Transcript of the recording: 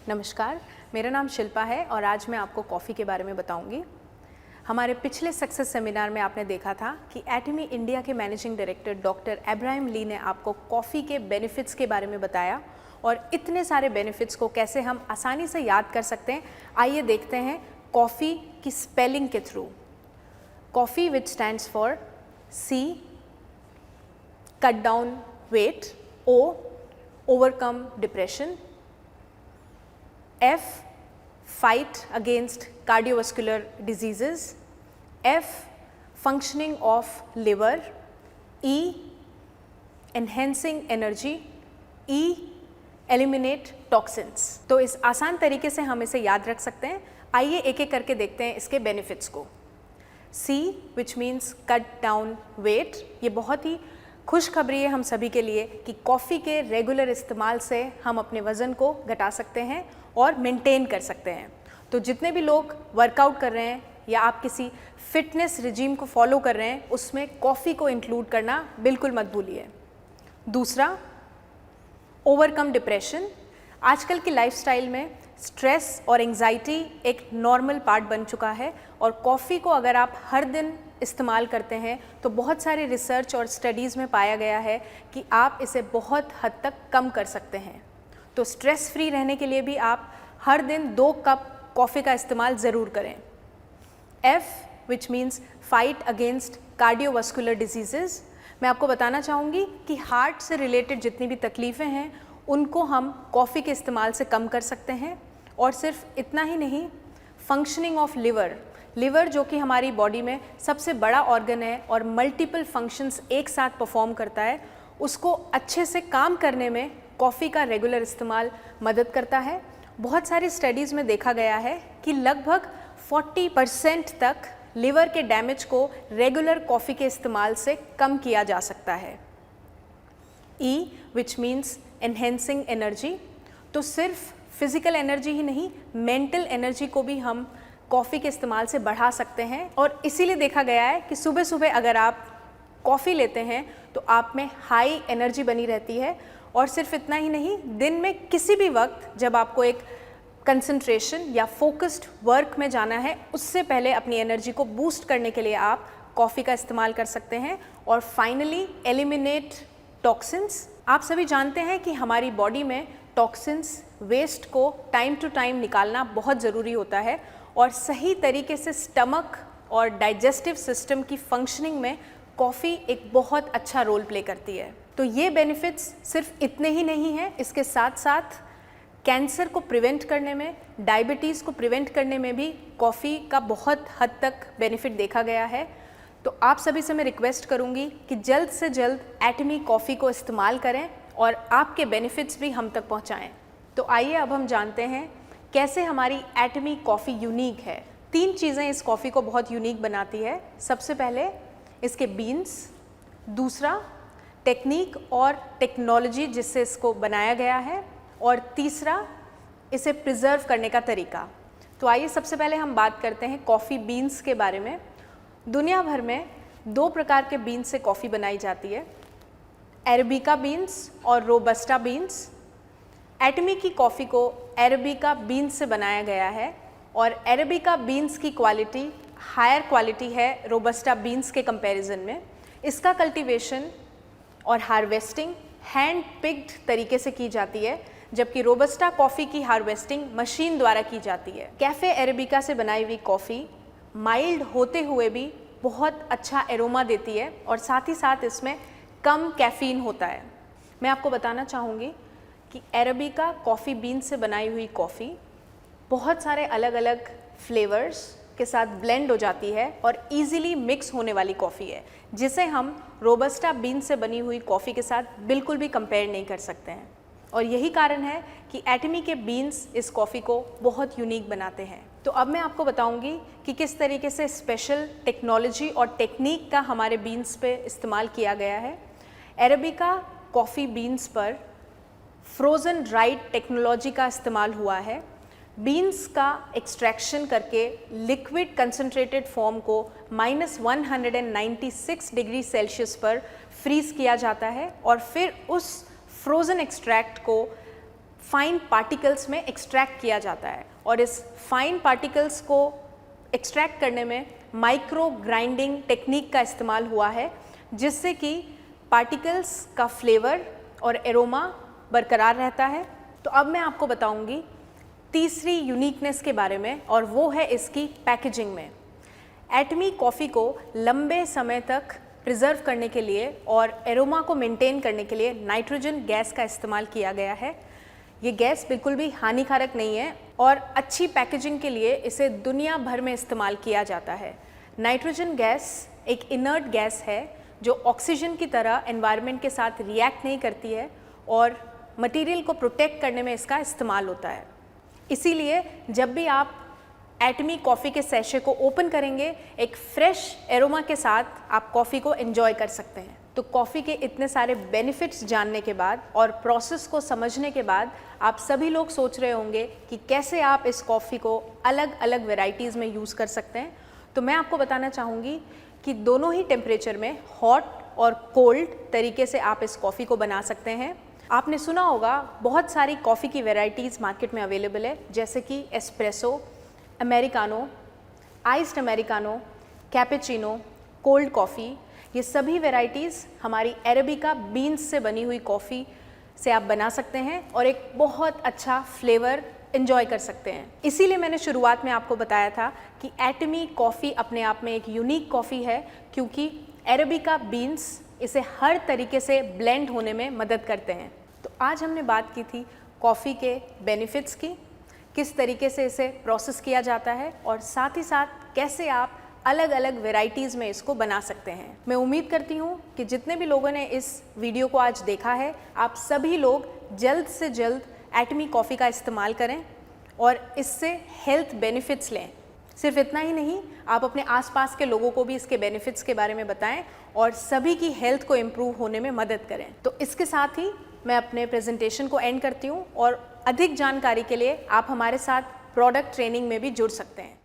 नमस्कार, मेरा नाम शिल्पा है और आज मैं आपको कॉफ़ी के बारे में बताऊंगी। हमारे पिछले सक्सेस सेमिनार में आपने देखा था कि एटमी इंडिया के मैनेजिंग डायरेक्टर डॉक्टर अब्राहम ली ने आपको कॉफ़ी के बेनिफिट्स के बारे में बताया और इतने सारे बेनिफिट्स को कैसे हम आसानी से याद कर सकते हैं। आइए देखते हैं कॉफ़ी की स्पेलिंग के through. Coffee which stands for C, cut down weight, O, overcome depression, F, fight against cardiovascular diseases, F, functioning of liver, E, enhancing energy, E, eliminate toxins। तो इस आसान तरीके से हम इसे याद रख सकते हैं। आइए एक एक करके देखते हैं इसके बेनिफिट्स को। C, which means cut down weight, ये बहुत ही खुशखबरी है हम सभी के लिए कि कॉफ़ी के रेगुलर इस्तेमाल से हम अपने वज़न को घटा सकते हैं और मेंटेन कर सकते हैं। तो जितने भी लोग वर्कआउट कर रहे हैं या आप किसी फिटनेस रिजीम को फॉलो कर रहे हैं, उसमें कॉफ़ी को इंक्लूड करना बिल्कुल मत भूलिए। दूसरा, ओवरकम डिप्रेशन। आजकल की लाइफस्टाइल में स्ट्रेस और एंजाइटी एक नॉर्मल पार्ट बन चुका है और कॉफ़ी को अगर आप हर दिन इस्तेमाल करते हैं तो बहुत सारे रिसर्च और स्टडीज़ में पाया गया है कि आप इसे बहुत हद तक कम कर सकते हैं। तो स्ट्रेस फ्री रहने के लिए भी आप हर दिन 2 कप कॉफ़ी का इस्तेमाल ज़रूर करें। F, which means fight against cardiovascular disease. मैं आपको बताना चाहूँगी कि हार्ट से रिलेटेड जितनी भी तकलीफ़ें हैं उनको हम कॉफ़ी के इस्तेमाल से कम कर सकते हैं। और सिर्फ इतना ही नहीं, फंक्शनिंग ऑफ लिवर जो कि हमारी बॉडी में सबसे बड़ा ऑर्गन है और मल्टीपल फंक्शंस एक साथ परफॉर्म करता है, उसको अच्छे से काम करने में कॉफ़ी का रेगुलर इस्तेमाल मदद करता है। बहुत सारी स्टडीज़ में देखा गया है कि लगभग 40% तक लिवर के डैमेज को रेगुलर कॉफ़ी के इस्तेमाल से कम किया जा सकता है। E, which means enhancing energy. तो सिर्फ फिज़िकल एनर्जी ही नहीं, मेंटल एनर्जी को भी हम कॉफ़ी के इस्तेमाल से बढ़ा सकते हैं। और इसीलिए देखा गया है कि सुबह सुबह अगर आप कॉफ़ी लेते हैं तो आप में हाई एनर्जी बनी रहती है। और सिर्फ इतना ही नहीं, दिन में किसी भी वक्त जब आपको एक कंसंट्रेशन या फोकस्ड वर्क में जाना है, उससे पहले अपनी एनर्जी को बूस्ट करने के लिए आप कॉफ़ी का इस्तेमाल कर सकते हैं। और फाइनली, एलिमिनेट टॉक्सिन्स। आप सभी जानते हैं कि हमारी बॉडी में टॉक्सिन्स, वेस्ट को टाइम टू टाइम निकालना बहुत ज़रूरी होता है और सही तरीके से स्टमक और डाइजेस्टिव सिस्टम की फंक्शनिंग में कॉफ़ी एक बहुत अच्छा रोल प्ले करती है। तो ये बेनिफिट्स सिर्फ इतने ही नहीं हैं, इसके साथ साथ कैंसर को प्रिवेंट करने में, डायबिटीज़ को प्रिवेंट करने में भी कॉफ़ी का बहुत हद तक बेनिफिट देखा गया है। तो आप सभी से मैं रिक्वेस्ट करूँगी कि जल्द से जल्द एटमी कॉफ़ी को इस्तेमाल करें और आपके बेनिफिट्स भी हम तक पहुँचाएँ। तो आइए अब हम जानते हैं कैसे हमारी एटमी कॉफ़ी यूनिक है। 3 चीज़ें इस कॉफ़ी को बहुत यूनिक बनाती है। सबसे पहले इसके बीन्स, दूसरा टेक्निक और टेक्नोलॉजी जिससे इसको बनाया गया है, और तीसरा इसे प्रिजर्व करने का तरीका। तो आइए सबसे पहले हम बात करते हैं कॉफ़ी बीन्स के बारे में। दुनिया भर में 2 प्रकार के बीन्स से कॉफ़ी बनाई जाती है, अरेबिका बीन्स और रोबस्टा बीन्स। एटमी की कॉफ़ी को अरेबिका बीन्स से बनाया गया है और अरेबिका बीन्स की क्वालिटी हायर क्वालिटी है रोबस्टा बीन्स के कंपैरिजन में। इसका कल्टीवेशन और हार्वेस्टिंग हैंड पिक्ड तरीके से की जाती है, जबकि रोबस्टा कॉफ़ी की हार्वेस्टिंग मशीन द्वारा की जाती है। कैफ़े अरेबिका से बनाई हुई कॉफ़ी माइल्ड होते हुए भी बहुत अच्छा एरोमा देती है और साथ ही साथ इसमें कम कैफ़ीन होता है। मैं आपको बताना चाहूँगी कि अरेबिका कॉफ़ी बीन से बनाई हुई कॉफ़ी बहुत सारे अलग अलग फ्लेवर्स के साथ ब्लेंड हो जाती है और इजीली मिक्स होने वाली कॉफ़ी है, जिसे हम रोबस्टा बीन से बनी हुई कॉफ़ी के साथ बिल्कुल भी कंपेयर नहीं कर सकते हैं। और यही कारण है कि एटमी के बीन्स इस कॉफ़ी को बहुत यूनिक बनाते हैं। तो अब मैं आपको बताऊंगी कि किस तरीके से स्पेशल टेक्नोलॉजी और टेक्निक का हमारे बीन्स पे इस्तेमाल किया गया है। अरेबिका कॉफ़ी बीन्स पर फ्रोज़न ड्राइड टेक्नोलॉजी का इस्तेमाल हुआ है। बीन्स का एक्सट्रैक्शन करके लिक्विड कंसनट्रेटेड फॉर्म को -196 डिग्री सेल्सियस पर फ्रीज़ किया जाता है और फिर उस फ्रोज़न एक्सट्रैक्ट को फाइन पार्टिकल्स में एक्सट्रैक्ट किया जाता है। और इस फाइन पार्टिकल्स को एक्सट्रैक्ट करने में माइक्रो ग्राइंडिंग टेक्निक का इस्तेमाल हुआ है, जिससे कि पार्टिकल्स का फ्लेवर और एरोमा बरकरार रहता है। तो अब मैं आपको बताऊंगी तीसरी यूनिकनेस के बारे में, और वो है इसकी पैकेजिंग में। एटमी कॉफ़ी को लंबे समय तक प्रिजर्व करने के लिए और एरोमा को मेंटेन करने के लिए नाइट्रोजन गैस का इस्तेमाल किया गया है। ये गैस बिल्कुल भी हानिकारक नहीं है और अच्छी पैकेजिंग के लिए इसे दुनिया भर में इस्तेमाल किया जाता है। नाइट्रोजन गैस एक इनर्ट गैस है जो ऑक्सीजन की तरह एनवायरनमेंट के साथ रिएक्ट नहीं करती है और मटेरियल को प्रोटेक्ट करने में इसका इस्तेमाल होता है। इसीलिए जब भी आप एटमी कॉफ़ी के सैशे को ओपन करेंगे, एक फ्रेश एरोमा के साथ आप कॉफ़ी को एंजॉय कर सकते हैं। तो कॉफ़ी के इतने सारे बेनिफिट्स जानने के बाद और प्रोसेस को समझने के बाद आप सभी लोग सोच रहे होंगे कि कैसे आप इस कॉफ़ी को अलग अलग वेराइटीज़ में यूज़ कर सकते हैं। तो मैं आपको बताना चाहूँगी कि दोनों ही टेम्परेचर में हॉट और कोल्ड तरीके से आप इस कॉफ़ी को बना सकते हैं। आपने सुना होगा बहुत सारी कॉफ़ी की वैरायटीज़ मार्केट में अवेलेबल है, जैसे कि espresso, americano, iced americano, cappuccino, cold coffee. ये सभी वैरायटीज़ हमारी अरेबिका बीन्स से बनी हुई कॉफ़ी से आप बना सकते हैं और एक बहुत अच्छा फ्लेवर एंजॉय कर सकते हैं। इसीलिए मैंने शुरुआत में आपको बताया था कि एटमी कॉफ़ी अपने आप में एक यूनिक कॉफ़ी है, क्योंकि अरेबिका बीन्स इसे हर तरीके से ब्लेंड होने में मदद करते हैं। तो आज हमने बात की थी कॉफ़ी के बेनिफिट्स की, किस तरीके से इसे प्रोसेस किया जाता है और साथ ही साथ कैसे आप अलग अलग वेराइटीज़ में इसको बना सकते हैं। मैं उम्मीद करती हूँ कि जितने भी लोगों ने इस वीडियो को आज देखा है, आप सभी लोग जल्द से जल्द एटमी कॉफ़ी का इस्तेमाल करें और इससे हेल्थ बेनिफिट्स लें। सिर्फ इतना ही नहीं, आप अपने आसपास के लोगों को भी इसके बेनिफिट्स के बारे में बताएं और सभी की हेल्थ को इम्प्रूव होने में मदद करें। तो इसके साथ ही मैं अपने प्रेजेंटेशन को एंड करती हूँ और अधिक जानकारी के लिए आप हमारे साथ प्रोडक्ट ट्रेनिंग में भी जुड़ सकते हैं।